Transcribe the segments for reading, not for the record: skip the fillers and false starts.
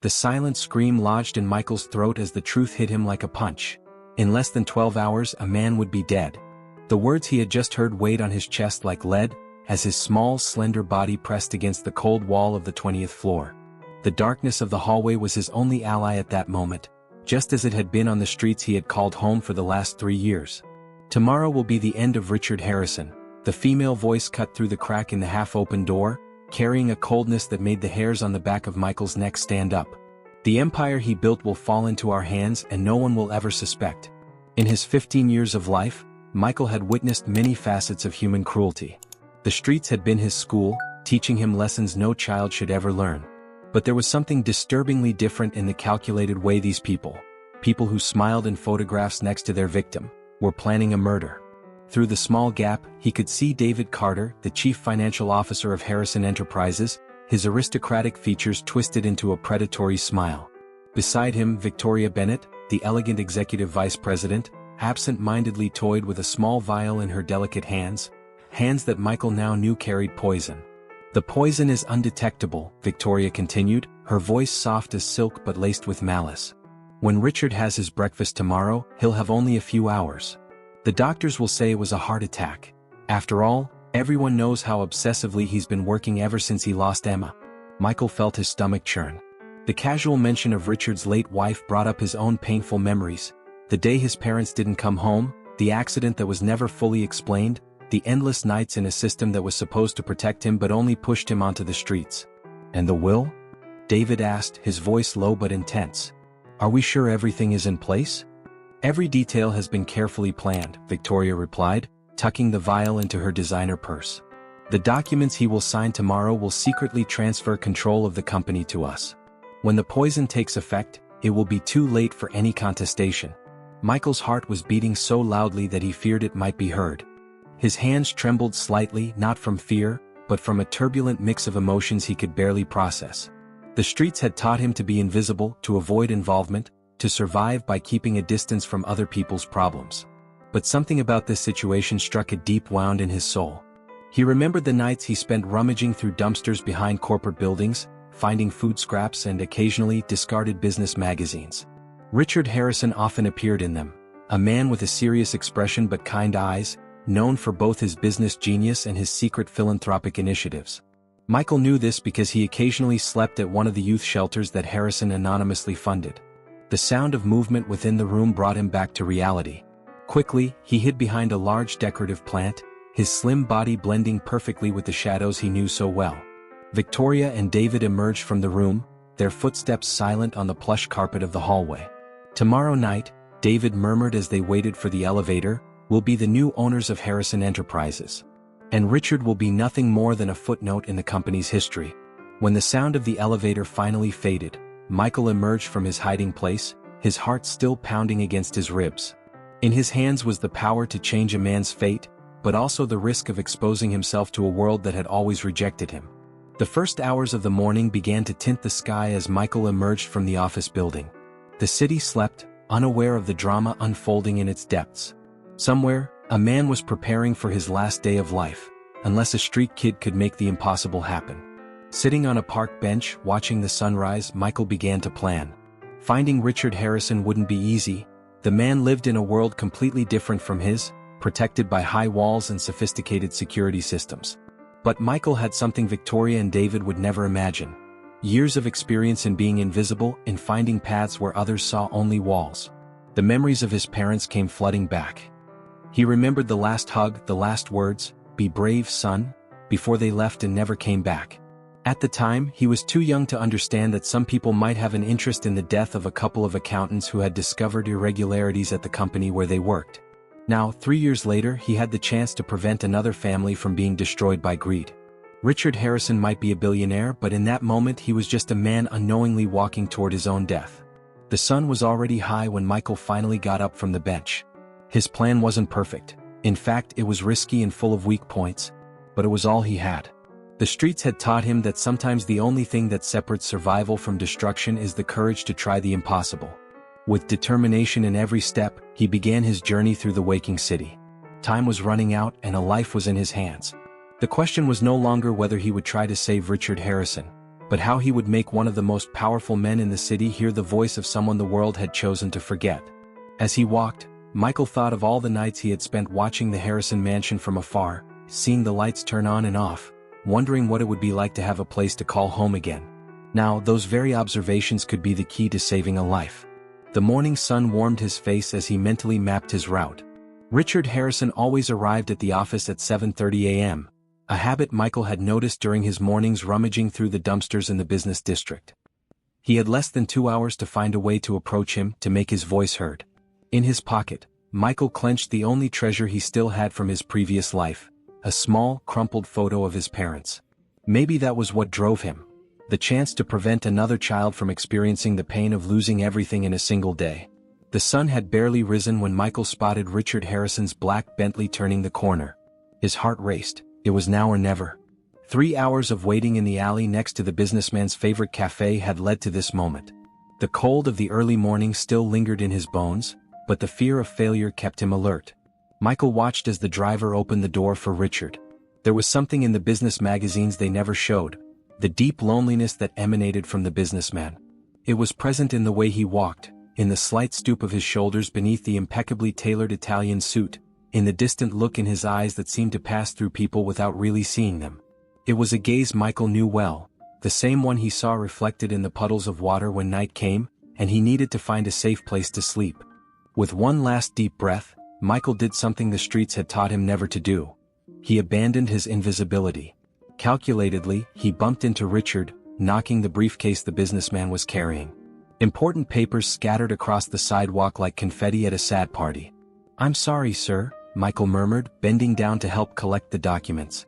The silent scream lodged in Michael's throat as the truth hit him like a punch. In less than 12 hours, a man would be dead. The words he had just heard weighed on his chest like lead, as his small, slender body pressed against the cold wall of the 20th floor. The darkness of the hallway was his only ally at that moment, just as it had been on the streets he had called home for the last 3 years. Tomorrow will be the end of Richard Harrison, the female voice cut through the crack in the half-open door, carrying a coldness that made the hairs on the back of Michael's neck stand up. The empire he built will fall into our hands and no one will ever suspect. In his 15 years of life, Michael had witnessed many facets of human cruelty. The streets had been his school, teaching him lessons no child should ever learn. But there was something disturbingly different in the calculated way these people who smiled in photographs next to their victim, were planning a murder. Through the small gap, he could see David Carter, the chief financial officer of Harrison Enterprises, his aristocratic features twisted into a predatory smile. Beside him, Victoria Bennett, the elegant executive vice president, absent-mindedly toyed with a small vial in her delicate hands that Michael now knew carried poison. "The poison is undetectable," Victoria continued, her voice soft as silk but laced with malice. "When Richard has his breakfast tomorrow, he'll have only a few hours. The doctors will say it was a heart attack. After all, everyone knows how obsessively he's been working ever since he lost Emma." Michael felt his stomach churn. The casual mention of Richard's late wife brought up his own painful memories. The day his parents didn't come home, the accident that was never fully explained, the endless nights in a system that was supposed to protect him but only pushed him onto the streets. "And the will?" David asked, his voice low but intense. "Are we sure everything is in place?" "Every detail has been carefully planned," Victoria replied, tucking the vial into her designer purse. "The documents he will sign tomorrow will secretly transfer control of the company to us. When the poison takes effect, it will be too late for any contestation." Michael's heart was beating so loudly that he feared it might be heard. His hands trembled slightly, not from fear, but from a turbulent mix of emotions he could barely process. The streets had taught him to be invisible, to avoid involvement, to survive by keeping a distance from other people's problems. But something about this situation struck a deep wound in his soul. He remembered the nights he spent rummaging through dumpsters behind corporate buildings, finding food scraps and occasionally discarded business magazines. Richard Harrison often appeared in them, a man with a serious expression but kind eyes, known for both his business genius and his secret philanthropic initiatives. Michael knew this because he occasionally slept at one of the youth shelters that Harrison anonymously funded. The sound of movement within the room brought him back to reality. Quickly, he hid behind a large decorative plant, his slim body blending perfectly with the shadows he knew so well. Victoria and David emerged from the room, their footsteps silent on the plush carpet of the hallway. "Tomorrow night," David murmured as they waited for the elevator, "will be the new owners of Harrison Enterprises. And Richard will be nothing more than a footnote in the company's history." When the sound of the elevator finally faded, Michael emerged from his hiding place, his heart still pounding against his ribs. In his hands was the power to change a man's fate, but also the risk of exposing himself to a world that had always rejected him. The first hours of the morning began to tint the sky as Michael emerged from the office building. The city slept, unaware of the drama unfolding in its depths. Somewhere, a man was preparing for his last day of life, unless a street kid could make the impossible happen. Sitting on a park bench, watching the sunrise, Michael began to plan. Finding Richard Harrison wouldn't be easy. The man lived in a world completely different from his, protected by high walls and sophisticated security systems. But Michael had something Victoria and David would never imagine. Years of experience in being invisible, in finding paths where others saw only walls. The memories of his parents came flooding back. He remembered the last hug, the last words, "Be brave, son," before they left and never came back. At the time, he was too young to understand that some people might have an interest in the death of a couple of accountants who had discovered irregularities at the company where they worked. Now, 3 years later, he had the chance to prevent another family from being destroyed by greed. Richard Harrison might be a billionaire, but in that moment he was just a man unknowingly walking toward his own death. The sun was already high when Michael finally got up from the bench. His plan wasn't perfect. In fact, it was risky and full of weak points, but it was all he had. The streets had taught him that sometimes the only thing that separates survival from destruction is the courage to try the impossible. With determination in every step, he began his journey through the waking city. Time was running out and a life was in his hands. The question was no longer whether he would try to save Richard Harrison. but how he would make one of the most powerful men in the city hear the voice of someone the world had chosen to forget. As he walked, Michael thought of all the nights he had spent watching the Harrison mansion from afar, seeing the lights turn on and off, wondering what it would be like to have a place to call home again. Now, those very observations could be the key to saving a life. The morning sun warmed his face as he mentally mapped his route. Richard Harrison always arrived at the office at 7:30 a.m., a habit Michael had noticed during his mornings rummaging through the dumpsters in the business district. He had less than 2 hours to find a way to approach him, to make his voice heard. In his pocket, Michael clenched the only treasure he still had from his previous life, a small, crumpled photo of his parents. Maybe that was what drove him. The chance to prevent another child from experiencing the pain of losing everything in a single day. The sun had barely risen when Michael spotted Richard Harrison's black Bentley turning the corner. His heart raced. It was now or never. 3 hours of waiting in the alley next to the businessman's favorite cafe had led to this moment. The cold of the early morning still lingered in his bones, but the fear of failure kept him alert. Michael watched as the driver opened the door for Richard. There was something in the business magazines they never showed, the deep loneliness that emanated from the businessman. It was present in the way he walked, in the slight stoop of his shoulders beneath the impeccably tailored Italian suit, in the distant look in his eyes that seemed to pass through people without really seeing them. It was a gaze Michael knew well, the same one he saw reflected in the puddles of water when night came, and he needed to find a safe place to sleep. With one last deep breath, Michael did something the streets had taught him never to do. He abandoned his invisibility. Calculatedly, he bumped into Richard, knocking the briefcase the businessman was carrying. Important papers scattered across the sidewalk like confetti at a sad party. "I'm sorry, sir," Michael murmured, bending down to help collect the documents.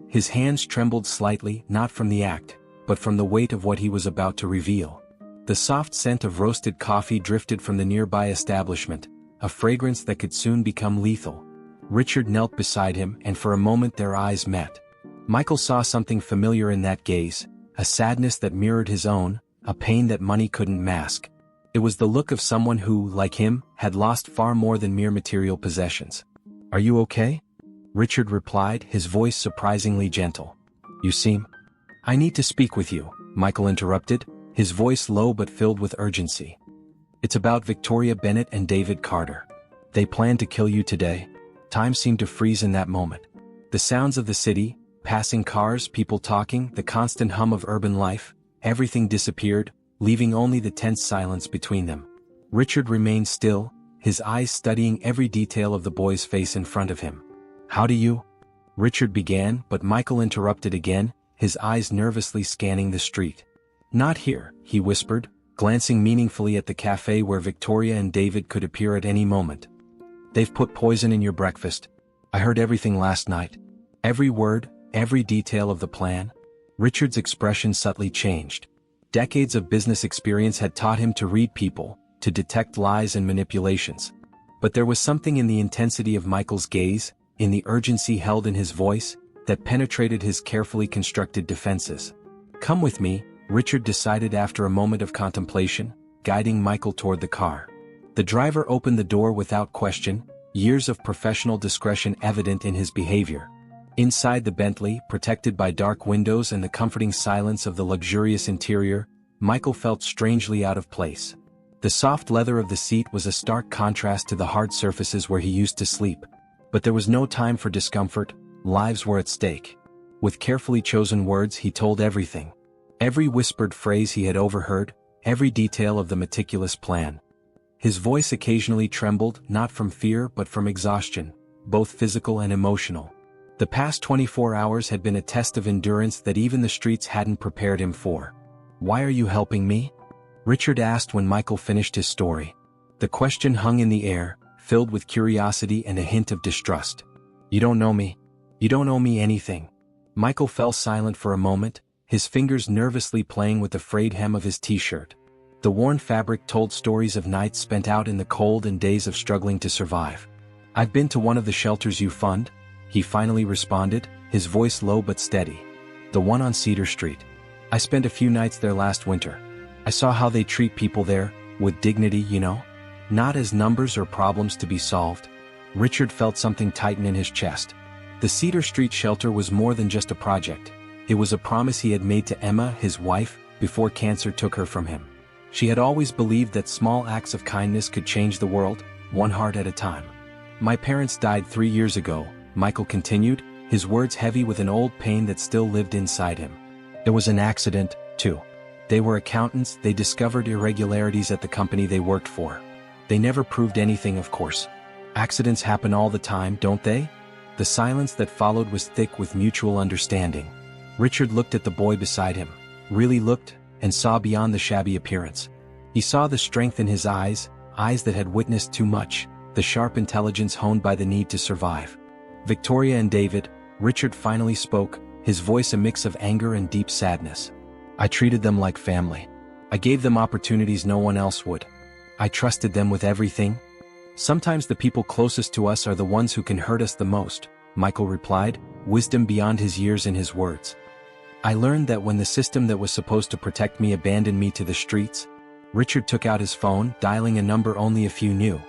His hands trembled slightly, not from the act, but from the weight of what he was about to reveal. The soft scent of roasted coffee drifted from the nearby establishment, a fragrance that could soon become lethal. Richard knelt beside him, and for a moment their eyes met. Michael saw something familiar in that gaze, a sadness that mirrored his own, a pain that money couldn't mask. It was the look of someone who, like him, had lost far more than mere material possessions. "Are you okay?" Richard replied, his voice surprisingly gentle. "You seem—" "I need to speak with you," Michael interrupted, his voice low but filled with urgency. "It's about Victoria Bennett and David Carter. They plan to kill you today." Time seemed to freeze in that moment. The sounds of the city, passing cars, people talking, the constant hum of urban life, everything disappeared, leaving only the tense silence between them. Richard remained still, his eyes studying every detail of the boy's face in front of him. "How do you—" Richard began, but Michael interrupted again, his eyes nervously scanning the street. "Not here," he whispered, glancing meaningfully at the cafe where Victoria and David could appear at any moment. "They've put poison in your breakfast. I heard everything last night. Every word, every detail of the plan." Richard's expression subtly changed. Decades of business experience had taught him to read people, to detect lies and manipulations. But there was something in the intensity of Michael's gaze, in the urgency held in his voice, that penetrated his carefully constructed defenses. "Come with me," Richard decided after a moment of contemplation, guiding Michael toward the car. The driver opened the door without question, years of professional discretion evident in his behavior. Inside the Bentley, protected by dark windows and the comforting silence of the luxurious interior, Michael felt strangely out of place. The soft leather of the seat was a stark contrast to the hard surfaces where he used to sleep. But there was no time for discomfort, lives were at stake. With carefully chosen words he told everything. Every whispered phrase he had overheard, every detail of the meticulous plan. His voice occasionally trembled, not from fear but from exhaustion, both physical and emotional. The past 24 hours had been a test of endurance that even the streets hadn't prepared him for. "Why are you helping me?" Richard asked when Michael finished his story. The question hung in the air, filled with curiosity and a hint of distrust. "You don't know me. You don't owe me anything." Michael fell silent for a moment, his fingers nervously playing with the frayed hem of his t-shirt. The worn fabric told stories of nights spent out in the cold and days of struggling to survive. "I've been to one of the shelters you fund," he finally responded, his voice low but steady. "The one on Cedar Street. I spent a few nights there last winter. I saw how they treat people there, with dignity, you know? Not as numbers or problems to be solved." Richard felt something tighten in his chest. The Cedar Street shelter was more than just a project. It was a promise he had made to Emma, his wife, before cancer took her from him. She had always believed that small acts of kindness could change the world, one heart at a time. My parents died 3 years ago, Michael continued, his words heavy with an old pain that still lived inside him. It was an accident, too. They were accountants, they discovered irregularities at the company they worked for. They never proved anything, of course. Accidents happen all the time, don't they? The silence that followed was thick with mutual understanding. Richard looked at the boy beside him, really looked, and saw beyond the shabby appearance. He saw the strength in his eyes, eyes that had witnessed too much, the sharp intelligence honed by the need to survive. Victoria and David, Richard finally spoke, his voice a mix of anger and deep sadness. I treated them like family. I gave them opportunities no one else would. I trusted them with everything. Sometimes the people closest to us are the ones who can hurt us the most, Michael replied, wisdom beyond his years in his words. I learned that when the system that was supposed to protect me abandoned me to the streets. Richard took out his phone, dialing a number only a few knew.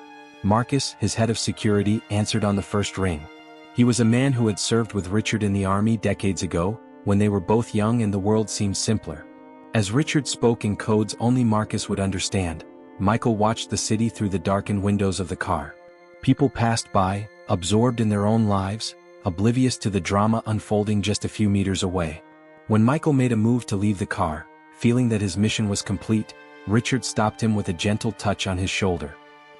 Marcus, his head of security, answered on the first ring. He was a man who had served with Richard in the army decades ago, when they were both young and the world seemed simpler. As Richard spoke in codes only Marcus would understand, Michael watched the city through the darkened windows of the car. People passed by, absorbed in their own lives, oblivious to the drama unfolding just a few meters away. When Michael made a move to leave the car, feeling that his mission was complete, Richard stopped him with a gentle touch on his shoulder.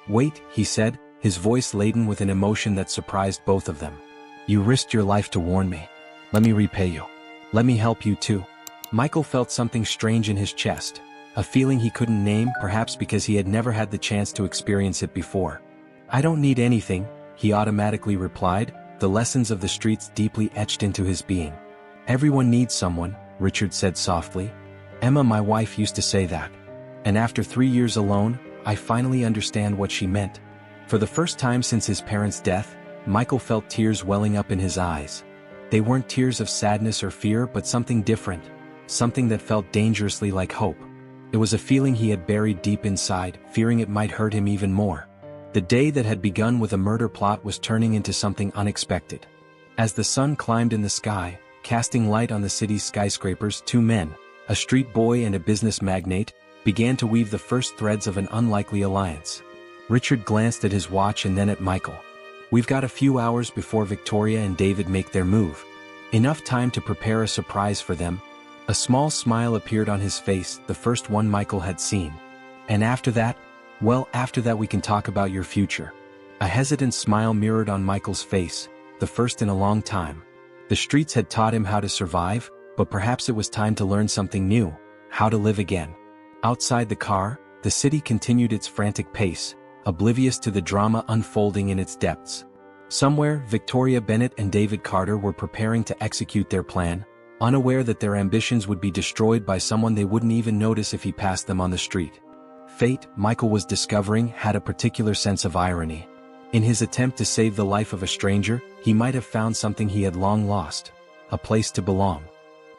Wait, he said, his voice laden with an emotion that surprised both of them. You risked your life to warn me. Let me repay you. Let me help you too. Michael felt something strange in his chest, a feeling he couldn't name, perhaps because he had never had the chance to experience it before. I don't need anything, he automatically replied, the lessons of the streets deeply etched into his being. Everyone needs someone, Richard said softly. Emma, my wife, used to say that. And after 3 years alone, I finally understand what she meant. For the first time since his parents' death, Michael felt tears welling up in his eyes. They weren't tears of sadness or fear, but something different, something that felt dangerously like hope. It was a feeling he had buried deep inside, fearing it might hurt him even more. The day that had begun with a murder plot was turning into something unexpected. As the sun climbed in the sky, casting light on the city's skyscrapers, 2 men, a street boy and a business magnate, began to weave the first threads of an unlikely alliance. Richard glanced at his watch and then at Michael. We've got a few hours before Victoria and David make their move. Enough time to prepare a surprise for them. A small smile appeared on his face, the first one Michael had seen. And after that? Well, after that we can talk about your future. A hesitant smile mirrored on Michael's face, the first in a long time. The streets had taught him how to survive, but perhaps it was time to learn something new, how to live again. Outside the car, the city continued its frantic pace, oblivious to the drama unfolding in its depths. Somewhere, Victoria Bennett and David Carter were preparing to execute their plan, unaware that their ambitions would be destroyed by someone they wouldn't even notice if he passed them on the street. Fate, Michael was discovering, had a particular sense of irony. In his attempt to save the life of a stranger, he might have found something he had long lost, a place to belong.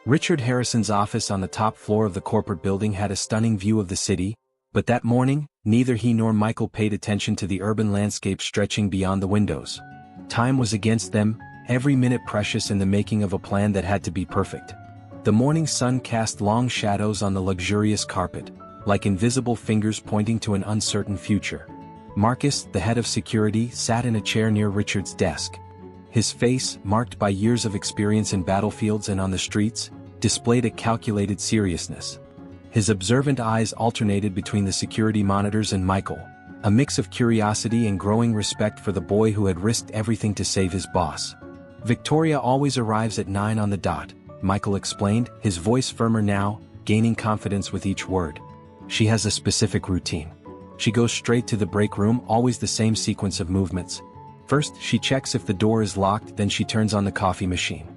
Richard Harrison's office on the top floor of the corporate building had a stunning view of the city, but that morning, neither he nor Michael paid attention to the urban landscape stretching beyond the windows. Time was against them, every minute precious in the making of a plan that had to be perfect. The morning sun cast long shadows on the luxurious carpet, like invisible fingers pointing to an uncertain future. Marcus, the head of security, sat in a chair near Richard's desk. His face, marked by years of experience in battlefields and on the streets, displayed a calculated seriousness. His observant eyes alternated between the security monitors and Michael, a mix of curiosity and growing respect for the boy who had risked everything to save his boss. Victoria always arrives at 9 on the dot, Michael explained, his voice firmer now, gaining confidence with each word. She has a specific routine. She goes straight to the break room, always the same sequence of movements. First, she checks if the door is locked, then she turns on the coffee machine.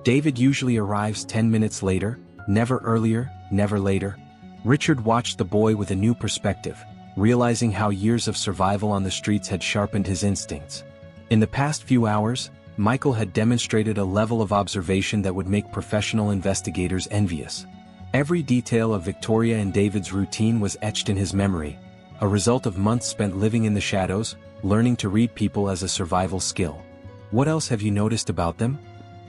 David usually arrives 10 minutes later, never earlier, never later. Richard watched the boy with a new perspective, realizing how years of survival on the streets had sharpened his instincts. In the past few hours, Michael had demonstrated a level of observation that would make professional investigators envious. Every detail of Victoria and David's routine was etched in his memory, a result of months spent living in the shadows, learning to read people as a survival skill. What else have you noticed about them?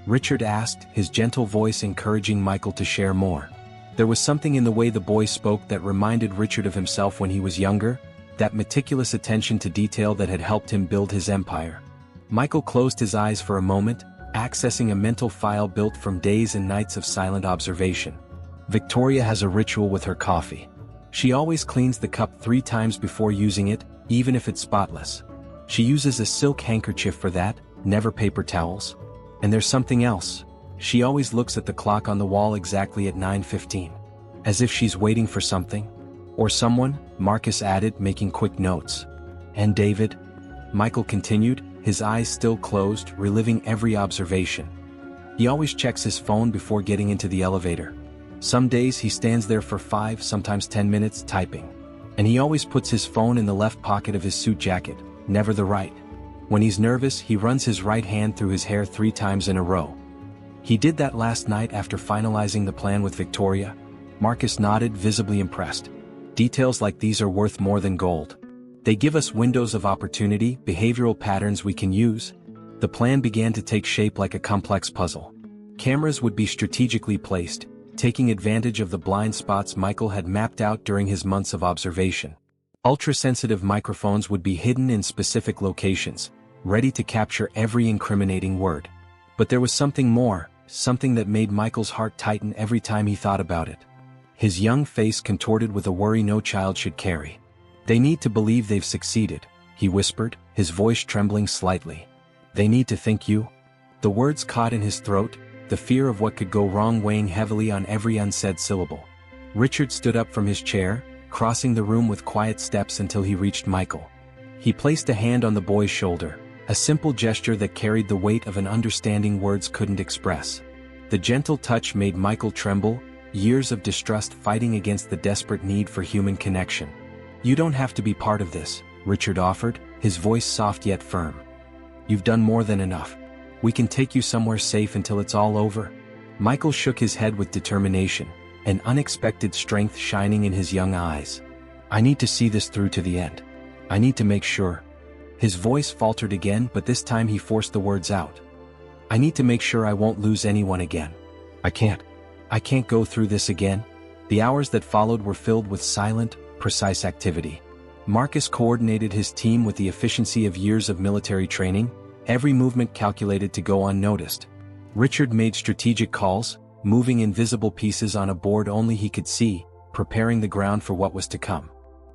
Richard asked, his gentle voice encouraging Michael to share more. There was something in the way the boy spoke that reminded Richard of himself when he was younger, that meticulous attention to detail that had helped him build his empire. Michael closed his eyes for a moment, accessing a mental file built from days and nights of silent observation. Victoria has a ritual with her coffee. She always cleans the cup 3 times before using it, even if it's spotless. She uses a silk handkerchief for that, never paper towels. And there's something else. She always looks at the clock on the wall exactly at 9:15. As if she's waiting for something. Or someone, Marcus added, making quick notes. And David? Michael continued, his eyes still closed, reliving every observation. He always checks his phone before getting into the elevator. Some days he stands there for 5, sometimes 10 minutes, typing. And he always puts his phone in the left pocket of his suit jacket, never the right. When he's nervous, he runs his right hand through his hair 3 times in a row. He did that last night after finalizing the plan with Victoria. Marcus nodded, visibly impressed. Details like these are worth more than gold. They give us windows of opportunity, behavioral patterns we can use. The plan began to take shape like a complex puzzle. Cameras would be strategically placed, taking advantage of the blind spots Michael had mapped out during his months of observation. Ultra-sensitive microphones would be hidden in specific locations, ready to capture every incriminating word. But there was something more, something that made Michael's heart tighten every time he thought about it. His young face contorted with a worry no child should carry. They need to believe they've succeeded, he whispered, his voice trembling slightly. They need to think you. The words caught in his throat, the fear of what could go wrong weighing heavily on every unsaid syllable. Richard stood up from his chair, crossing the room with quiet steps until he reached Michael. He placed a hand on the boy's shoulder, a simple gesture that carried the weight of an understanding words couldn't express. The gentle touch made Michael tremble, years of distrust fighting against the desperate need for human connection. You don't have to be part of this, Richard offered, his voice soft yet firm. You've done more than enough. We can take you somewhere safe until it's all over. Michael shook his head with determination, an unexpected strength shining in his young eyes. I need to see this through to the end. I need to make sure. His voice faltered again, but this time he forced the words out. I need to make sure I won't lose anyone again. I can't go through this again. The hours that followed were filled with silent, precise activity. Marcus coordinated his team with the efficiency of years of military training, every movement calculated to go unnoticed. Richard made strategic calls, moving invisible pieces on a board only he could see, preparing the ground for what was to come.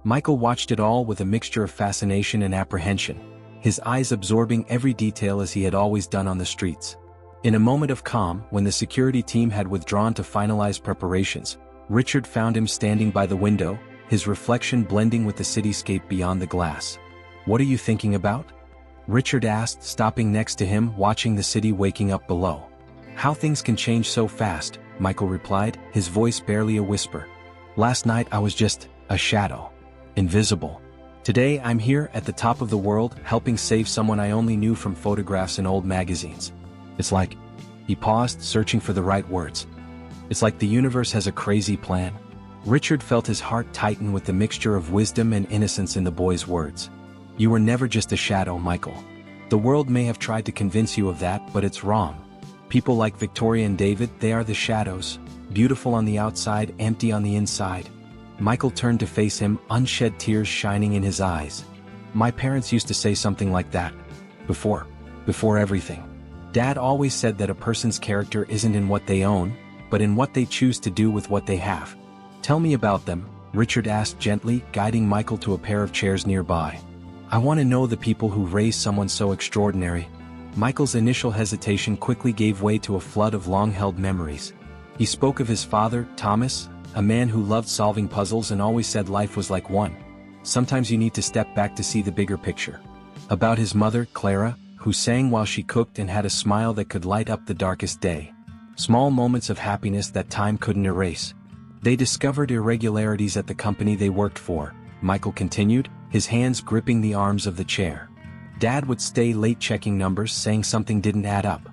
Michael watched it all with a mixture of fascination and apprehension, his eyes absorbing every detail as he had always done on the streets. In a moment of calm, when the security team had withdrawn to finalize preparations, Richard found him standing by the window, his reflection blending with the cityscape beyond the glass. What are you thinking about? Richard asked, stopping next to him, watching the city waking up below. How things can change so fast, Michael replied, his voice barely a whisper. Last night I was just a shadow. Invisible. Today I'm here at the top of the world, helping save someone I only knew from photographs in old magazines. It's like, he paused, searching for the right words. It's like the universe has a crazy plan. Richard felt his heart tighten with the mixture of wisdom and innocence in the boy's words. You were never just a shadow, Michael. The world may have tried to convince you of that, but it's wrong. People like Victoria and David, they are the shadows, beautiful on the outside, empty on the inside. Michael turned to face him, unshed tears shining in his eyes. My parents used to say something like that. Before everything. Dad always said that a person's character isn't in what they own, but in what they choose to do with what they have. Tell me about them, Richard asked gently, guiding Michael to a pair of chairs nearby. I want to know the people who raised someone so extraordinary. Michael's initial hesitation quickly gave way to a flood of long-held memories. He spoke of his father, Thomas, a man who loved solving puzzles and always said life was like one. Sometimes you need to step back to see the bigger picture. About his mother, Clara, who sang while she cooked and had a smile that could light up the darkest day. Small moments of happiness that time couldn't erase. They discovered irregularities at the company they worked for, Michael continued, his hands gripping the arms of the chair. Dad would stay late checking numbers, saying something didn't add up.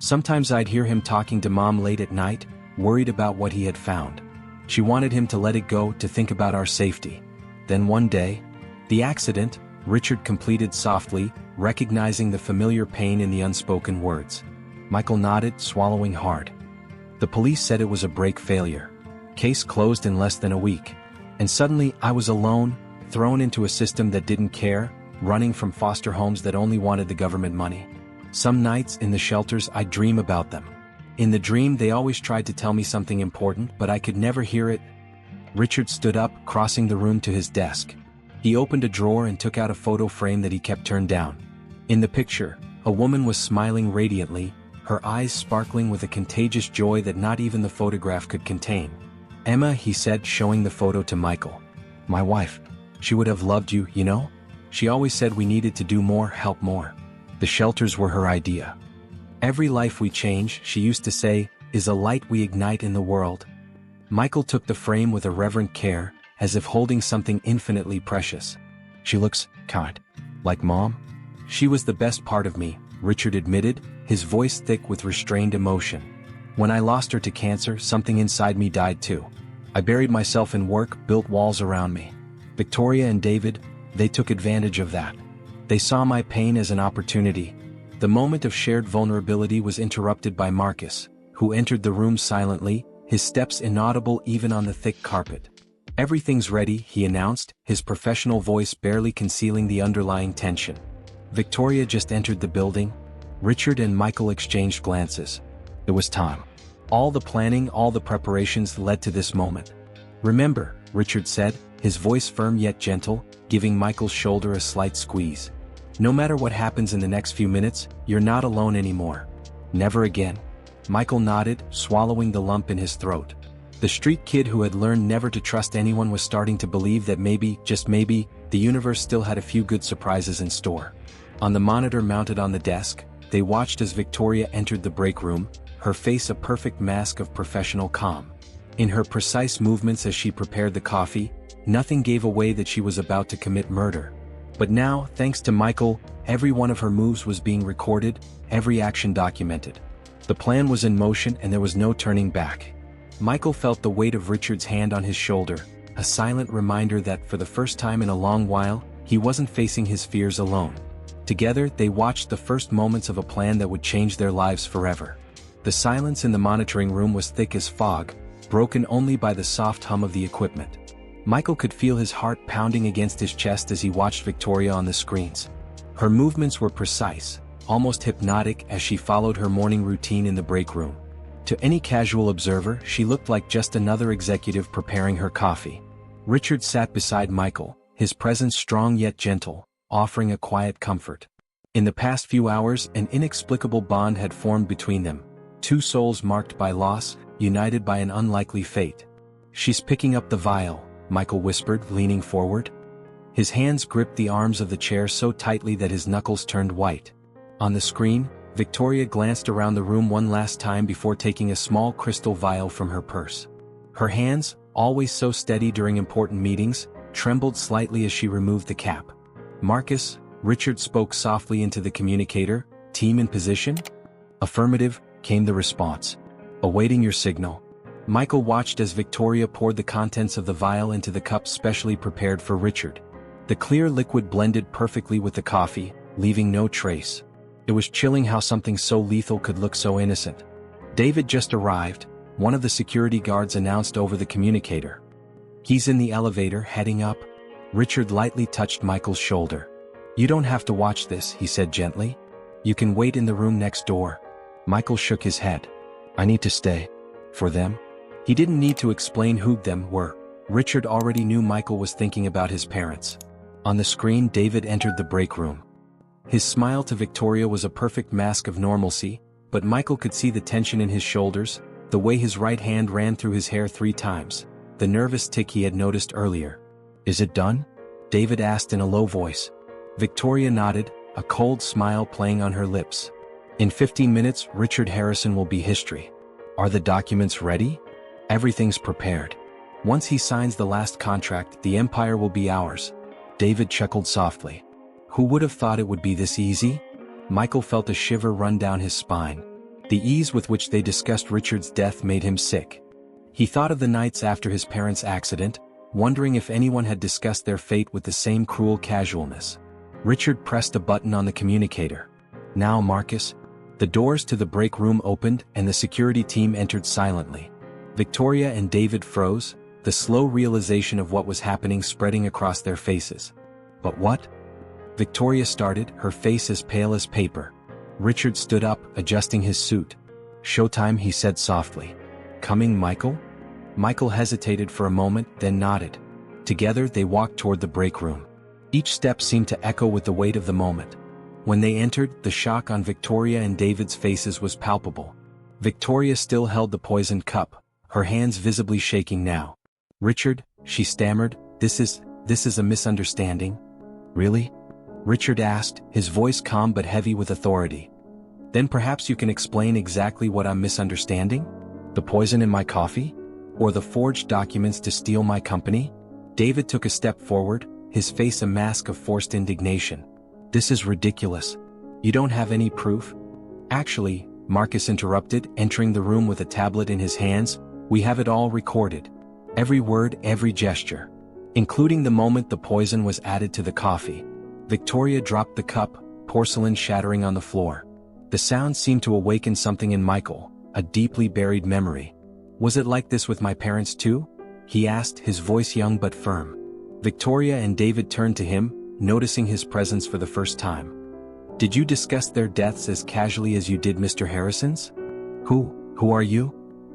Sometimes I'd hear him talking to Mom late at night, worried about what he had found. She wanted him to let it go, to think about our safety. Then one day, the accident, Richard completed softly, recognizing the familiar pain in the unspoken words. Michael nodded, swallowing hard. The police said it was a brake failure. Case closed in less than a week. And suddenly I was alone, thrown into a system that didn't care, running from foster homes that only wanted the government money. Some nights in the shelters I'd dream about them. In the dream they always tried to tell me something important, but I could never hear it. Richard stood up, crossing the room to his desk. He opened a drawer and took out a photo frame that he kept turned down. In the picture, a woman was smiling radiantly, her eyes sparkling with a contagious joy that not even the photograph could contain. "Emma," he said, showing the photo to Michael. "My wife. She would have loved you, you know? She always said we needed to do more, help more. The shelters were her idea. Every life we change," she used to say, "is a light we ignite in the world." Michael took the frame with a reverent care, as if holding something infinitely precious. "She looks kind. Like Mom?" "She was the best part of me," Richard admitted, his voice thick with restrained emotion. "When I lost her to cancer, something inside me died too. I buried myself in work, built walls around me. Victoria and David, they took advantage of that. They saw my pain as an opportunity." The moment of shared vulnerability was interrupted by Marcus, who entered the room silently, his steps inaudible even on the thick carpet. "Everything's ready," he announced, his professional voice barely concealing the underlying tension. Victoria just entered the building. Richard and Michael exchanged glances. It was time. All the planning, all the preparations led to this moment. "Remember," Richard said, his voice firm yet gentle, giving Michael's shoulder a slight squeeze. "No matter what happens in the next few minutes, you're not alone anymore. Never again." Michael nodded, swallowing the lump in his throat. The street kid who had learned never to trust anyone was starting to believe that maybe, just maybe, the universe still had a few good surprises in store. On the monitor mounted on the desk, they watched as Victoria entered the break room, her face a perfect mask of professional calm. In her precise movements as she prepared the coffee, nothing gave away that she was about to commit murder. But now, thanks to Michael, every one of her moves was being recorded, every action documented. The plan was in motion and there was no turning back. Michael felt the weight of Richard's hand on his shoulder, a silent reminder that for the first time in a long while, he wasn't facing his fears alone. Together, they watched the first moments of a plan that would change their lives forever. The silence in the monitoring room was thick as fog, broken only by the soft hum of the equipment. Michael could feel his heart pounding against his chest as he watched Victoria on the screens. Her movements were precise, almost hypnotic as she followed her morning routine in the break room. To any casual observer, she looked like just another executive preparing her coffee. Richard sat beside Michael, his presence strong yet gentle, offering a quiet comfort. In the past few hours, an inexplicable bond had formed between them, two souls marked by loss, united by an unlikely fate. "She's picking up the vial," Michael whispered, leaning forward. His hands gripped the arms of the chair so tightly that his knuckles turned white. On the screen, Victoria glanced around the room one last time before taking a small crystal vial from her purse. Her hands, always so steady during important meetings, trembled slightly as she removed the cap. "Marcus," Richard spoke softly into the communicator, "team in position?" "Affirmative," came the response. "Awaiting your signal." Michael watched as Victoria poured the contents of the vial into the cup specially prepared for Richard. The clear liquid blended perfectly with the coffee, leaving no trace. It was chilling how something so lethal could look so innocent. "David just arrived," one of the security guards announced over the communicator. "He's in the elevator, heading up." Richard lightly touched Michael's shoulder. "You don't have to watch this," he said gently. "You can wait in the room next door." Michael shook his head. "I need to stay. For them?" He didn't need to explain who them were. Richard already knew Michael was thinking about his parents. On the screen, David entered the break room. His smile to Victoria was a perfect mask of normalcy, but Michael could see the tension in his shoulders, the way his right hand ran through his hair 3 times, the nervous tick he had noticed earlier. "Is it done?" David asked in a low voice. Victoria nodded, a cold smile playing on her lips. "In 15 minutes, Richard Harrison will be history." "Are the documents ready?" "Everything's prepared. Once he signs the last contract, the empire will be ours." David chuckled softly. Who would have thought it would be this easy? Michael felt a shiver run down his spine. The ease with which they discussed Richard's death made him sick. He thought of the nights after his parents' accident, wondering if anyone had discussed their fate with the same cruel casualness. Richard pressed a button on the communicator. "Now, Marcus." The doors to the break room opened and the security team entered silently. Victoria and David froze, the slow realization of what was happening spreading across their faces. But what? Victoria started, her face as pale as paper. Richard stood up, adjusting his suit. "Showtime," he said softly. "Coming, Michael?" Michael hesitated for a moment, then nodded. Together they walked toward the break room. Each step seemed to echo with the weight of the moment. When they entered, the shock on Victoria and David's faces was palpable. Victoria still held the poisoned cup, her hands visibly shaking now. "Richard," she stammered, this is a misunderstanding." "Really?" Richard asked, his voice calm but heavy with authority. "Then perhaps you can explain exactly what I'm misunderstanding? The poison in my coffee? Or the forged documents to steal my company?" David took a step forward, his face a mask of forced indignation. "This is ridiculous. You don't have any proof?" "Actually," Marcus interrupted, entering the room with a tablet in his hands, "we have it all recorded. Every word, every gesture. Including the moment the poison was added to the coffee." Victoria dropped the cup, porcelain shattering on the floor. The sound seemed to awaken something in Michael, a deeply buried memory. "Was it like this with my parents too?" he asked, his voice young but firm. Victoria and David turned to him, noticing his presence for the first time. "Did you discuss their deaths as casually as you did Mr. Harrison's?" Who are you?"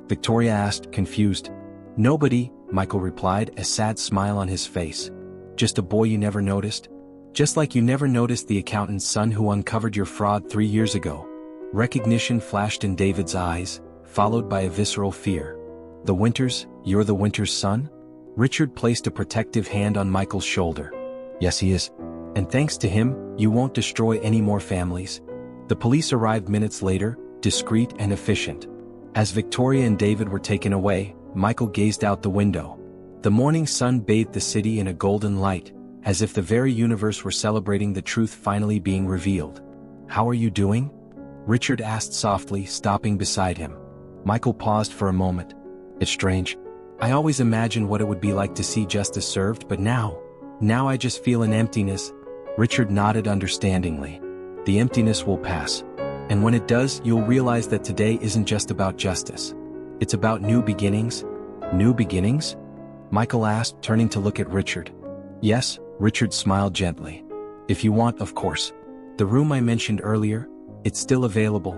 Victoria asked, confused. "Nobody," Michael replied, a sad smile on his face. "Just a boy you never noticed. Just like you never noticed the accountant's son who uncovered your fraud 3 years ago." Recognition flashed in David's eyes, followed by a visceral fear. "The Winters, you're the Winters' son?" Richard placed a protective hand on Michael's shoulder. "Yes, he is. And thanks to him, you won't destroy any more families." The police arrived minutes later, discreet and efficient. As Victoria and David were taken away, Michael gazed out the window. The morning sun bathed the city in a golden light, as if the very universe were celebrating the truth finally being revealed. "How are you doing?" Richard asked softly, stopping beside him. Michael paused for a moment. "It's strange. I always imagined what it would be like to see justice served, but now I just feel an emptiness." Richard nodded understandingly. "The emptiness will pass. And when it does, you'll realize that today isn't just about justice. It's about new beginnings." "New beginnings?" Michael asked, turning to look at Richard. "Yes," Richard smiled gently. "If you want, of course. The room I mentioned earlier, it's still available."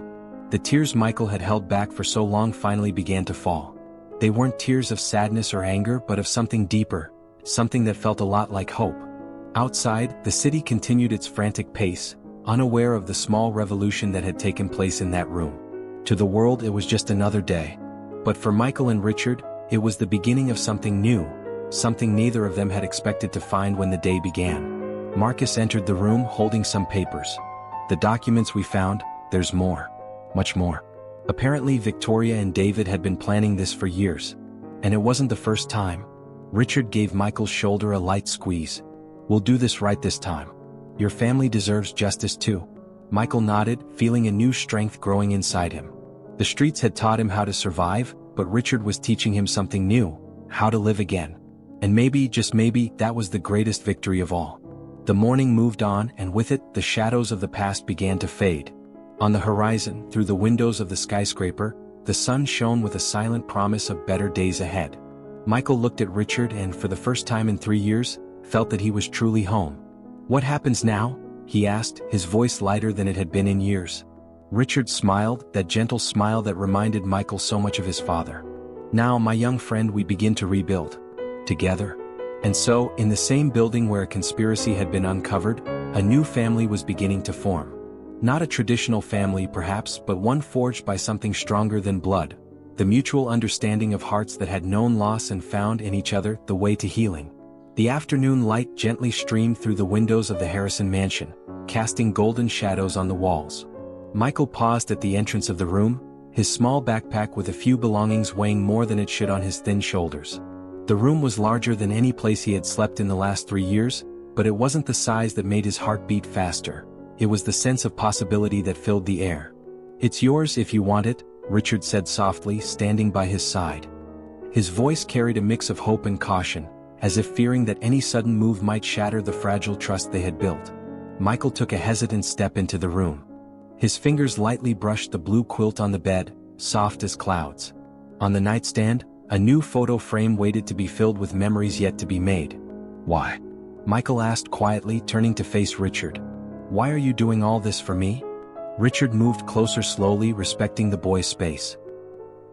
The tears Michael had held back for so long finally began to fall. They weren't tears of sadness or anger but of something deeper, something that felt a lot like hope. Outside, the city continued its frantic pace, unaware of the small revolution that had taken place in that room. To the world it was just another day. But for Michael and Richard, it was the beginning of something new, something neither of them had expected to find when the day began. Marcus entered the room holding some papers. "The documents we found, there's more. Much more." Apparently Victoria and David had been planning this for years. And it wasn't the first time. Richard gave Michael's shoulder a light squeeze. "We'll do this right this time. Your family deserves justice too." Michael nodded, feeling a new strength growing inside him. The streets had taught him how to survive, but Richard was teaching him something new, how to live again. And maybe, just maybe, that was the greatest victory of all. The morning moved on, and with it, the shadows of the past began to fade. On the horizon, through the windows of the skyscraper, the sun shone with a silent promise of better days ahead. Michael looked at Richard and, for the first time in 3 years, felt that he was truly home. "What happens now?" he asked, his voice lighter than it had been in years. Richard smiled, that gentle smile that reminded Michael so much of his father. "Now, my young friend, we begin to rebuild. Together." And so, in the same building where a conspiracy had been uncovered, a new family was beginning to form. Not a traditional family perhaps, but one forged by something stronger than blood, the mutual understanding of hearts that had known loss and found in each other the way to healing. The afternoon light gently streamed through the windows of the Harrison mansion, casting golden shadows on the walls. Michael paused at the entrance of the room, his small backpack with a few belongings weighing more than it should on his thin shoulders. The room was larger than any place he had slept in the last 3 years, but it wasn't the size that made his heart beat faster. It was the sense of possibility that filled the air. "It's yours if you want it," Richard said softly, standing by his side. His voice carried a mix of hope and caution, as if fearing that any sudden move might shatter the fragile trust they had built. Michael took a hesitant step into the room. His fingers lightly brushed the blue quilt on the bed, soft as clouds. On the nightstand, a new photo frame waited to be filled with memories yet to be made. "Why?" Michael asked quietly, turning to face Richard. "Why are you doing all this for me?" Richard moved closer slowly, respecting the boy's space.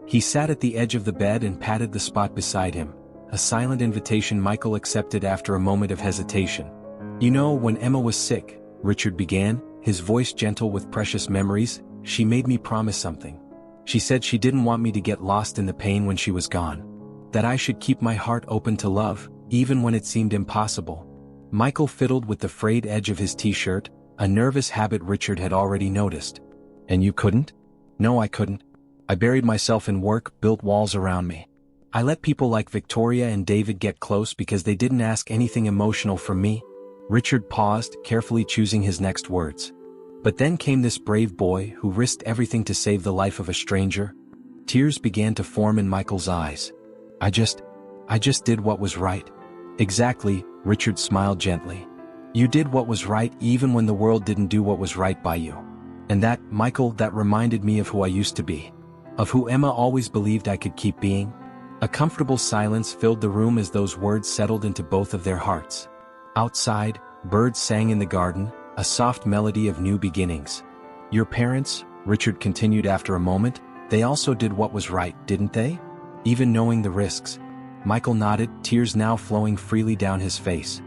He sat at the edge of the bed and patted the spot beside him, a silent invitation Michael accepted after a moment of hesitation. "You know, when Emma was sick," Richard began, his voice gentle with precious memories, "she made me promise something. She said she didn't want me to get lost in the pain when she was gone. That I should keep my heart open to love, even when it seemed impossible." Michael fiddled with the frayed edge of his t-shirt, a nervous habit Richard had already noticed. "And you couldn't?" "No, I couldn't. I buried myself in work, built walls around me. I let people like Victoria and David get close because they didn't ask anything emotional from me." Richard paused, carefully choosing his next words. "But then came this brave boy who risked everything to save the life of a stranger." Tears began to form in Michael's eyes. I just did what was right." "Exactly," Richard smiled gently. "You did what was right even when the world didn't do what was right by you. And that, Michael, that reminded me of who I used to be. Of who Emma always believed I could keep being." A comfortable silence filled the room as those words settled into both of their hearts. Outside, birds sang in the garden, a soft melody of new beginnings. "Your parents," Richard continued after a moment, "they also did what was right, didn't they? Even knowing the risks." Michael nodded, tears now flowing freely down his face.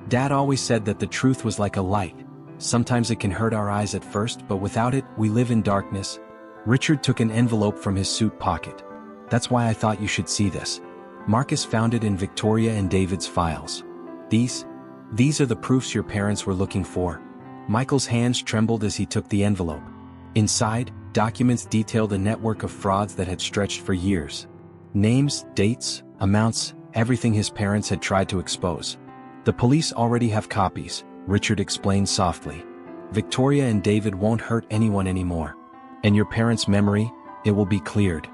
"Dad always said that the truth was like a light. Sometimes it can hurt our eyes at first, but without it, we live in darkness." Richard took an envelope from his suit pocket. "That's why I thought you should see this. Marcus found it in Victoria and David's files. These are the proofs your parents were looking for." Michael's hands trembled as he took the envelope. Inside, documents detailed a network of frauds that had stretched for years. Names, dates, amounts, everything his parents had tried to expose. "The police already have copies," Richard explained softly. "Victoria and David won't hurt anyone anymore. And your parents' memory, it will be cleared.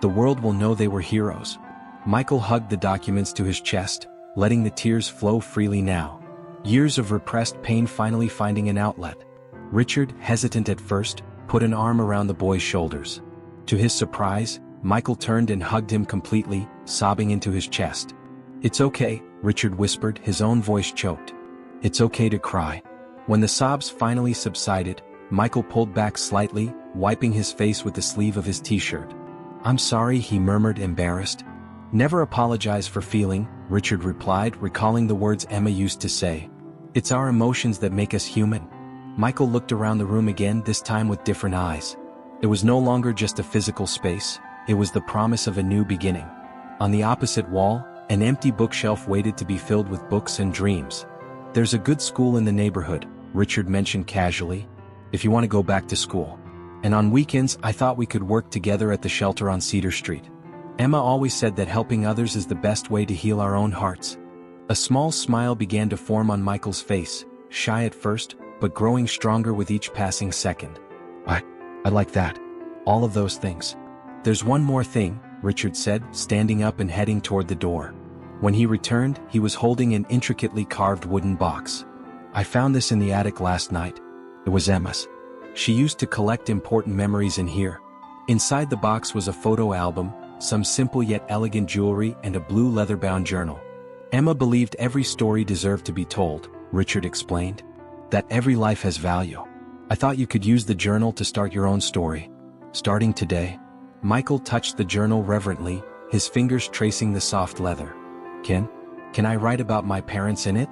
The world will know they were heroes." Michael hugged the documents to his chest, letting the tears flow freely now. Years of repressed pain finally finding an outlet. Richard, hesitant at first, put an arm around the boy's shoulders. To his surprise, Michael turned and hugged him completely, sobbing into his chest. "It's okay," Richard whispered, his own voice choked. "It's okay to cry." When the sobs finally subsided, Michael pulled back slightly, wiping his face with the sleeve of his t-shirt. "I'm sorry," he murmured, embarrassed. "Never apologize for feeling," Richard replied, recalling the words Emma used to say. "It's our emotions that make us human." Michael looked around the room again, this time with different eyes. It was no longer just a physical space, it was the promise of a new beginning. On the opposite wall, an empty bookshelf waited to be filled with books and dreams. "There's a good school in the neighborhood," Richard mentioned casually, "if you want to go back to school. And on weekends I thought we could work together at the shelter on Cedar Street. Emma always said that helping others is the best way to heal our own hearts." A small smile began to form on Michael's face, shy at first, but growing stronger with each passing second. I like that. All of those things. "There's one more thing," Richard said, standing up and heading toward the door. When he returned, he was holding an intricately carved wooden box. "I found this in the attic last night. It was Emma's. She used to collect important memories in here." Inside the box was a photo album, some simple yet elegant jewelry, and a blue leather-bound journal. "Emma believed every story deserved to be told," Richard explained. "That every life has value. I thought you could use the journal to start your own story. Starting today." Michael touched the journal reverently, his fingers tracing the soft leather. Can I write about my parents in it?"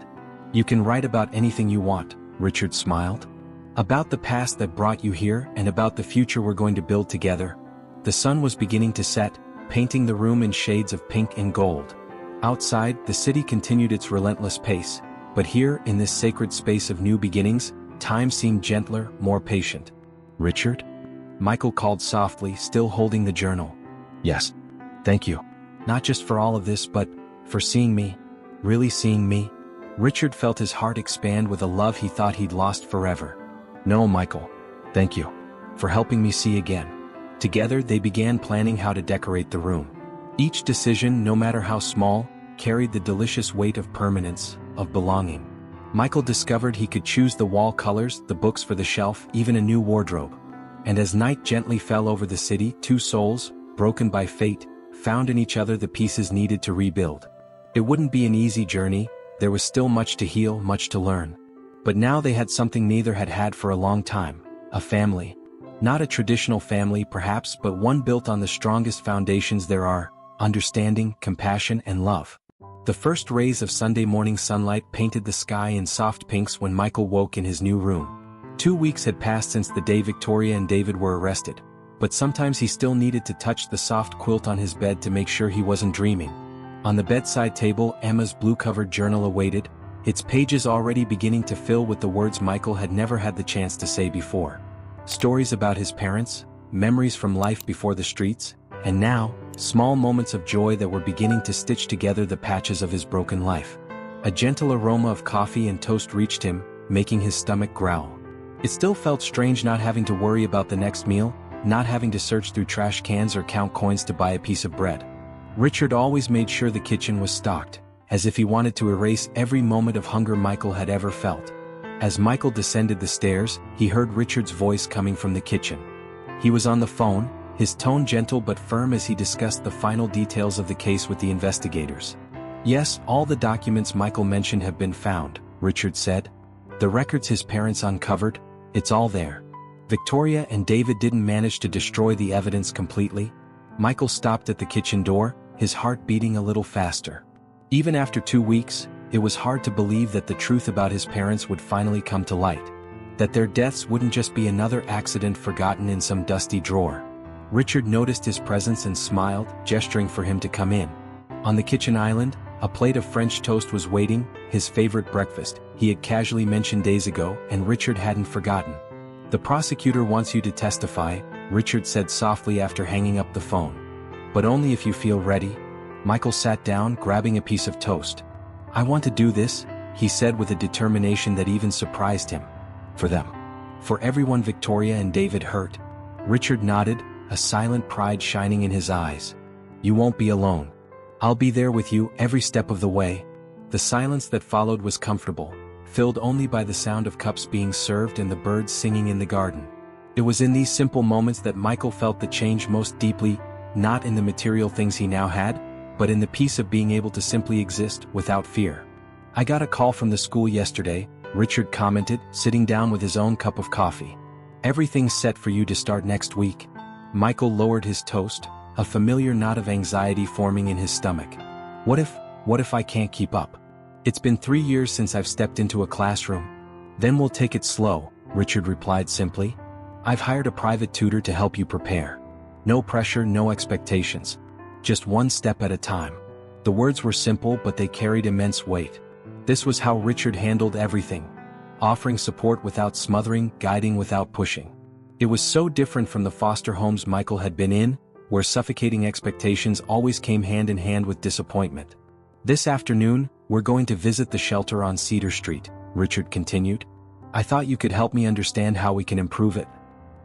"You can write about anything you want," Richard smiled. "About the past that brought you here and about the future we're going to build together." The sun was beginning to set, painting the room in shades of pink and gold. Outside, the city continued its relentless pace, but here, in this sacred space of new beginnings, time seemed gentler, more patient. "Richard?" Michael called softly, still holding the journal. "Yes. Thank you. Not just for all of this, but for seeing me. Really seeing me." Richard felt his heart expand with a love he thought he'd lost forever. "No, Michael. Thank you. For helping me see again." Together they began planning how to decorate the room. Each decision, no matter how small, carried the delicious weight of permanence, of belonging. Michael discovered he could choose the wall colors, the books for the shelf, even a new wardrobe. And as night gently fell over the city, two souls, broken by fate, found in each other the pieces needed to rebuild. It wouldn't be an easy journey, there was still much to heal, much to learn. But now they had something neither had had for a long time, a family. Not a traditional family perhaps, but one built on the strongest foundations there are: understanding, compassion, and love. The first rays of Sunday morning sunlight painted the sky in soft pinks when Michael woke in his new room. 2 weeks had passed since the day Victoria and David were arrested, but sometimes he still needed to touch the soft quilt on his bed to make sure he wasn't dreaming. On the bedside table, Emma's blue-covered journal awaited, its pages already beginning to fill with the words Michael had never had the chance to say before. Stories about his parents, memories from life before the streets, and now, small moments of joy that were beginning to stitch together the patches of his broken life. A gentle aroma of coffee and toast reached him, making his stomach growl. It still felt strange not having to worry about the next meal, not having to search through trash cans or count coins to buy a piece of bread. Richard always made sure the kitchen was stocked, as if he wanted to erase every moment of hunger Michael had ever felt. As Michael descended the stairs, he heard Richard's voice coming from the kitchen. He was on the phone, his tone gentle but firm as he discussed the final details of the case with the investigators. "Yes, all the documents Michael mentioned have been found," Richard said. "The records his parents uncovered, it's all there. Victoria and David didn't manage to destroy the evidence completely." Michael stopped at the kitchen door, his heart beating a little faster. Even after 2 weeks, it was hard to believe that the truth about his parents would finally come to light. That their deaths wouldn't just be another accident forgotten in some dusty drawer. Richard noticed his presence and smiled, gesturing for him to come in. On the kitchen island, a plate of French toast was waiting, his favorite breakfast, he had casually mentioned days ago, and Richard hadn't forgotten. "The prosecutor wants you to testify," Richard said softly after hanging up the phone. "But only if you feel ready." Michael sat down, grabbing a piece of toast. "I want to do this," he said with a determination that even surprised him. "For them. For everyone Victoria and David hurt." Richard nodded, a silent pride shining in his eyes. "You won't be alone. I'll be there with you every step of the way." The silence that followed was comfortable, filled only by the sound of cups being served and the birds singing in the garden. It was in these simple moments that Michael felt the change most deeply, not in the material things he now had, but in the peace of being able to simply exist without fear. "I got a call from the school yesterday," Richard commented, sitting down with his own cup of coffee. "Everything's set for you to start next week." Michael lowered his toast, a familiar knot of anxiety forming in his stomach. What if I can't keep up? "It's been 3 years since I've stepped into a classroom." "Then we'll take it slow," Richard replied simply. "I've hired a private tutor to help you prepare. No pressure, no expectations. Just one step at a time." The words were simple, but they carried immense weight. This was how Richard handled everything. Offering support without smothering, guiding without pushing. It was so different from the foster homes Michael had been in, where suffocating expectations always came hand in hand with disappointment. "This afternoon, we're going to visit the shelter on Cedar Street," Richard continued. "I thought you could help me understand how we can improve it.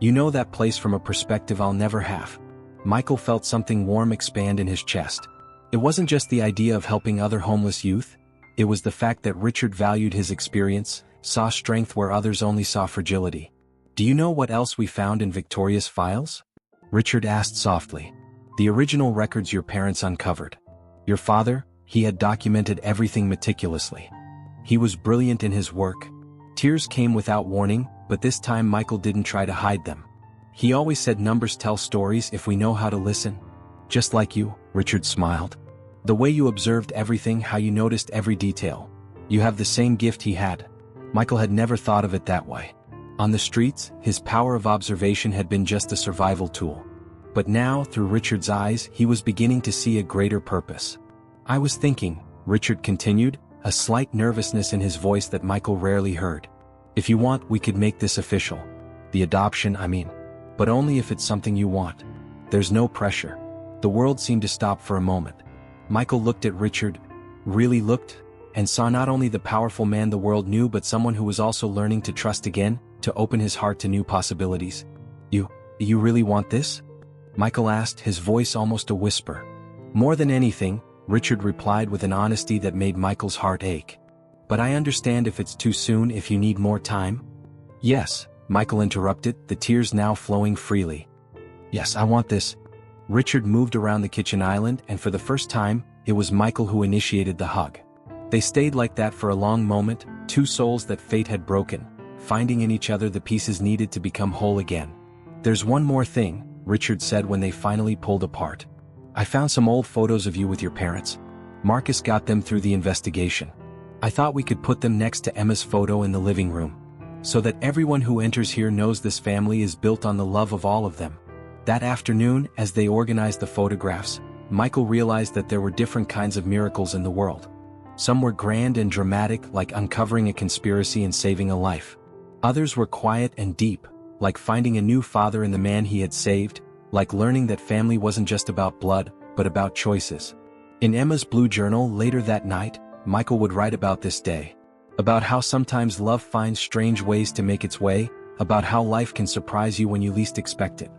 You know that place from a perspective I'll never have." Michael felt something warm expand in his chest. It wasn't just the idea of helping other homeless youth, it was the fact that Richard valued his experience, saw strength where others only saw fragility. "Do you know what else we found in Victoria's files?" Richard asked softly. "The original records your parents uncovered. Your father, he had documented everything meticulously. He was brilliant in his work." Tears came without warning, but this time Michael didn't try to hide them. "He always said numbers tell stories if we know how to listen." "Just like you," Richard smiled. "The way you observed everything, how you noticed every detail. You have the same gift he had." Michael had never thought of it that way. On the streets, his power of observation had been just a survival tool. But now, through Richard's eyes, he was beginning to see a greater purpose. "I was thinking," Richard continued, a slight nervousness in his voice that Michael rarely heard. "If you want, we could make this official. The adoption, I mean. But only if it's something you want. There's no pressure." The world seemed to stop for a moment. Michael looked at Richard, really looked, and saw not only the powerful man the world knew but someone who was also learning to trust again, to open his heart to new possibilities. You really want this?" Michael asked, his voice almost a whisper. "More than anything," Richard replied with an honesty that made Michael's heart ache. "But I understand if it's too soon, if you need more time." "Yes," Michael interrupted, the tears now flowing freely. Yes, I want this. Richard moved around the kitchen island, and for the first time, it was Michael who initiated the hug. They stayed like that for a long moment, two souls that fate had broken, finding in each other the pieces needed to become whole again. There's one more thing, Richard said when they finally pulled apart. I found some old photos of you with your parents. Marcus got them through the investigation. I thought we could put them next to Emma's photo in the living room, so that everyone who enters here knows this family is built on the love of all of them. That afternoon, as they organized the photographs, Michael realized that there were different kinds of miracles in the world. Some were grand and dramatic, like uncovering a conspiracy and saving a life. Others were quiet and deep, like finding a new father in the man he had saved, like learning that family wasn't just about blood, but about choices. In Emma's blue journal later that night, Michael would write about this day. About how sometimes love finds strange ways to make its way, about how life can surprise you when you least expect it.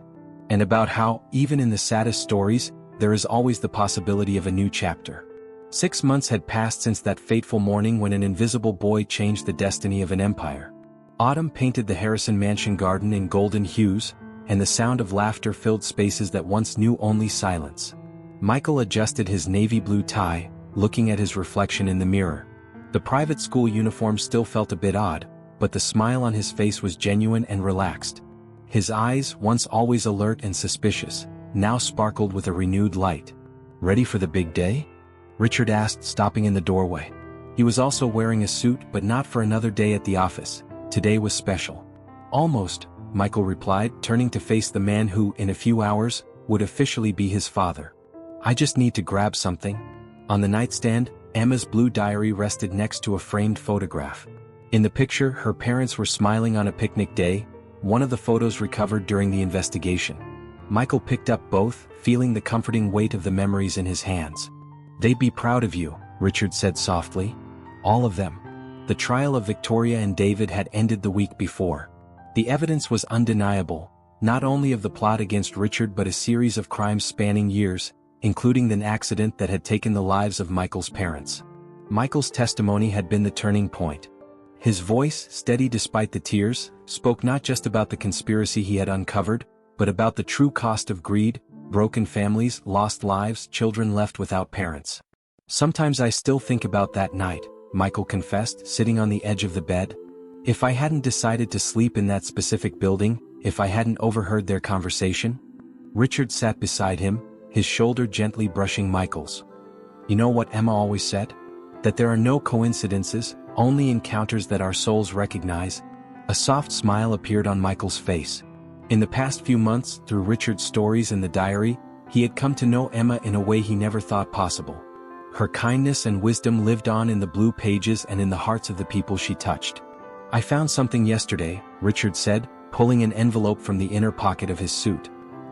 And about how, even in the saddest stories, there is always the possibility of a new chapter. 6 months had passed since that fateful morning when an invisible boy changed the destiny of an empire. Autumn painted the Harrison Mansion garden in golden hues, and the sound of laughter filled spaces that once knew only silence. Michael adjusted his navy blue tie, looking at his reflection in the mirror. The private school uniform still felt a bit odd, but the smile on his face was genuine and relaxed. His eyes, once always alert and suspicious, now sparkled with a renewed light. Ready for the big day? Richard asked, stopping in the doorway. He was also wearing a suit, but not for another day at the office. Today was special. Almost, Michael replied, turning to face the man who, in a few hours, would officially be his father. I just need to grab something. On the nightstand, Emma's blue diary rested next to a framed photograph. In the picture, her parents were smiling on a picnic day, one of the photos recovered during the investigation. Michael picked up both, feeling the comforting weight of the memories in his hands. They'd be proud of you, Richard said softly. All of them. The trial of Victoria and David had ended the week before. The evidence was undeniable, not only of the plot against Richard but a series of crimes spanning years, including an accident that had taken the lives of Michael's parents. Michael's testimony had been the turning point. His voice, steady despite the tears, spoke not just about the conspiracy he had uncovered, but about the true cost of greed, broken families, lost lives, children left without parents. Sometimes I still think about that night, Michael confessed, sitting on the edge of the bed. If I hadn't decided to sleep in that specific building, if I hadn't overheard their conversation. Richard sat beside him, his shoulder gently brushing Michael's. You know what Emma always said? That there are no coincidences, only encounters that our souls recognize. A soft smile appeared on Michael's face. In the past few months, through Richard's stories and the diary, he had come to know Emma in a way he never thought possible. Her kindness and wisdom lived on in the blue pages and in the hearts of the people she touched. I found something yesterday, Richard said, pulling an envelope from the inner pocket of his suit.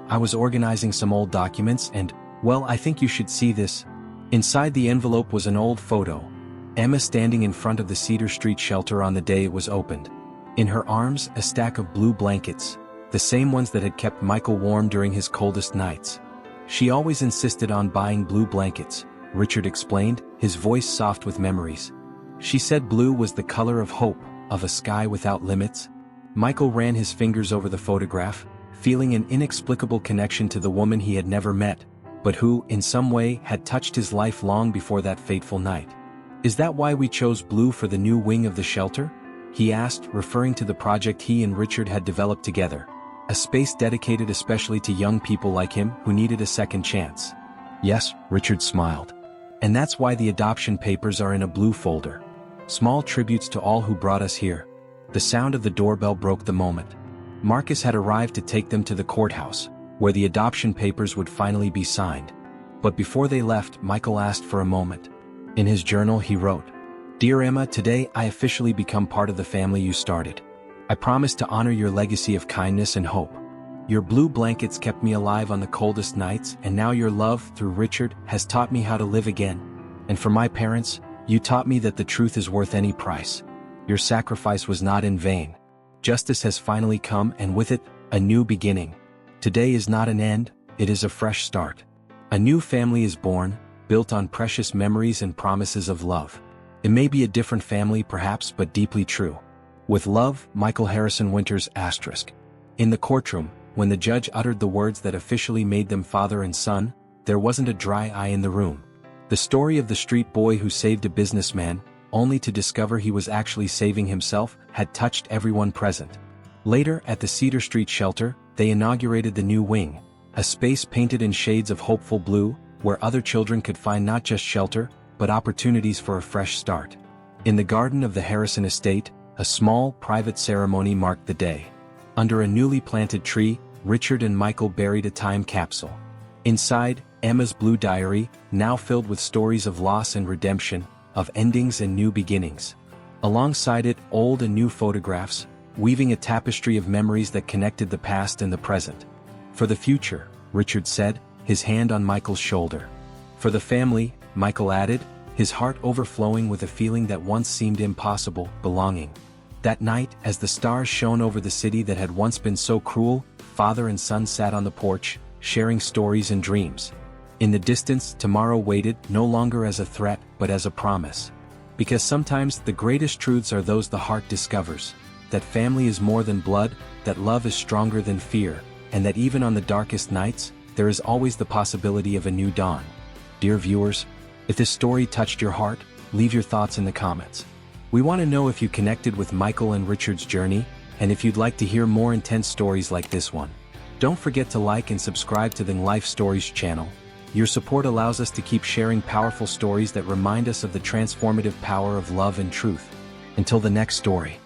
I was organizing some old documents and, well, I think you should see this. Inside the envelope was an old photo. Emma standing in front of the Cedar Street shelter on the day it was opened. In her arms, a stack of blue blankets, the same ones that had kept Michael warm during his coldest nights. She always insisted on buying blue blankets, Richard explained, his voice soft with memories. She said blue was the color of hope, of a sky without limits. Michael ran his fingers over the photograph, feeling an inexplicable connection to the woman he had never met, but who, in some way, had touched his life long before that fateful night. Is that why we chose blue for the new wing of the shelter? He asked, referring to the project he and Richard had developed together. A space dedicated especially to young people like him who needed a second chance. Yes, Richard smiled. And that's why the adoption papers are in a blue folder. Small tributes to all who brought us here. The sound of the doorbell broke the moment. Marcus had arrived to take them to the courthouse, where the adoption papers would finally be signed. But before they left, Michael asked for a moment. In his journal he wrote, "Dear Emma, today I officially become part of the family you started. I promise to honor your legacy of kindness and hope. Your blue blankets kept me alive on the coldest nights, and now your love, through Richard, has taught me how to live again. And for my parents, you taught me that the truth is worth any price. Your sacrifice was not in vain. Justice has finally come, and with it, a new beginning. Today is not an end, it is a fresh start. A new family is born, built on precious memories and promises of love. It may be a different family perhaps, but deeply true. With love, Michael Harrison Winters**. In the courtroom, when the judge uttered the words that officially made them father and son, there wasn't a dry eye in the room. The story of the street boy who saved a businessman, only to discover he was actually saving himself, had touched everyone present. Later, at the Cedar Street shelter, they inaugurated the new wing, a space painted in shades of hopeful blue, where other children could find not just shelter, but opportunities for a fresh start. In the garden of the Harrison estate, a small, private ceremony marked the day. Under a newly planted tree, Richard and Michael buried a time capsule. Inside, Emma's blue diary, now filled with stories of loss and redemption, of endings and new beginnings. Alongside it, old and new photographs, weaving a tapestry of memories that connected the past and the present. For the future, Richard said, his hand on Michael's shoulder. For the family, Michael added, his heart overflowing with a feeling that once seemed impossible, belonging. That night, as the stars shone over the city that had once been so cruel, father and son sat on the porch, sharing stories and dreams. In the distance, tomorrow waited, no longer as a threat, but as a promise. Because sometimes the greatest truths are those the heart discovers. That family is more than blood, that love is stronger than fear, and that even on the darkest nights, there is always the possibility of a new dawn. Dear viewers, if this story touched your heart, leave your thoughts in the comments. We want to know if you connected with Michael and Richard's journey, and if you'd like to hear more intense stories like this one. Don't forget to like and subscribe to the Life Stories channel. Your support allows us to keep sharing powerful stories that remind us of the transformative power of love and truth. Until the next story.